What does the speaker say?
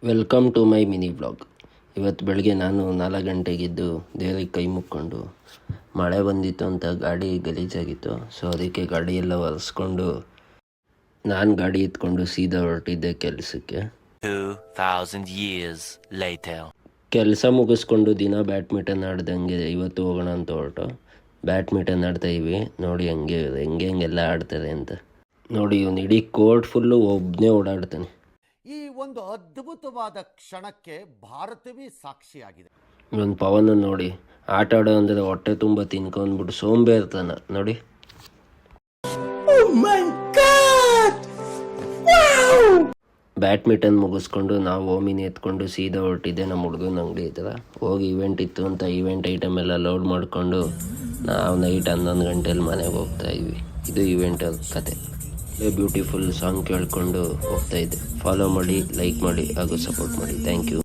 Welcome to my mini vlog. ಇವತ್ತು ಬೆಳಗ್ಗೆ ನಾನು 4 ಗಂಟೆಗಿದ್ದು ದೇವರಿಗೆ ಕೈ ಮುಕ್ಕೊಂಡು ಮಳೆ ಬಂದಿತ್ತು ಅಂತ ಗಾಡಿ ಗಲೀಜಾಗಿತ್ತು. ಸೊ ಅದಕ್ಕೆ ಗಾಡಿ ಎಲ್ಲ ಒರೆಸ್ಕೊಂಡು ನಾನು ಗಾಡಿ ಎತ್ಕೊಂಡು ಸೀದಾ ಹೊರಟಿದ್ದೆ ಕೆಲಸಕ್ಕೆ. 2000 years later. ಕೆಲಸ ಮುಗಿಸ್ಕೊಂಡು ದಿನ ಬ್ಯಾಡ್ಮಿಂಟನ್ ಆಡ್ದಂಗೆ ಇವತ್ತು ಹೋಗೋಣ ಅಂತ ಹೊರಟು ಬ್ಯಾಡ್ಮಿಂಟನ್ ಆಡ್ತಾ ಇವಿ. ನೋಡಿ ಹೆಂಗೆಲ್ಲ ಆಡ್ತಾರೆ ಅಂತ ನೋಡಿ. ಇವನು ಇಡೀ ಕೋರ್ಟ್ ಫುಲ್ಲು ಒಬ್ಬನೇ ಓಡಾಡ್ತಾನೆ. ಈ ಒಂದು ಅದ್ಭುತವಾದ ಕ್ಷಣಕ್ಕೆ ಭಾರತವೇ ಸಾಕ್ಷಿಯಾಗಿದೆ. ಇವನು ಪವನ್ ನೋಡಿ ಆಟ ಆಡೋ ಅಂದರೆ ಹೊಟ್ಟೆ ತುಂಬ ತಿನ್ಕೊಂಡ್ಬಿಟ್ಟು ಸೋಂಬೇರ್ತಾನ ನೋಡಿ. ಬ್ಯಾಡ್ಮಿಂಟನ್ ಮುಗಿಸ್ಕೊಂಡು ನಾವು ಓಮಿನಿ ಎತ್ಕೊಂಡು ಸೀದಾ ಹೊರಟಿದ್ದೆ ನಮ್ಮ ಹುಡುಗನ ಅಂಗಡಿ ಹತ್ರ. ಹೋಗಿ ಇವೆಂಟ್ ಇತ್ತು ಅಂತ ಇವೆಂಟ್ ಐಟಮ್ ಎಲ್ಲ ಲೋಡ್ ಮಾಡಿಕೊಂಡು ನಾವು ನೈಟ್ 11 ಗಂಟೆಯಲ್ಲಿ ಮನೆಗೆ ಹೋಗ್ತಾ ಇದ್ವಿ. ಇದು ಇವೆಂಟ್ ಕತೆ. ಬ್ಯೂಟಿಫುಲ್ ಸಾಂಗ್ ಕೇಳ್ಕೊಂಡು ಹೋಗ್ತಾ ಇದ್ದೆ. ಫಾಲೋ ಮಾಡಿ, ಲೈಕ್ ಮಾಡಿ ಹಾಗೂ ಸಪೋರ್ಟ್ ಮಾಡಿ. Thank you.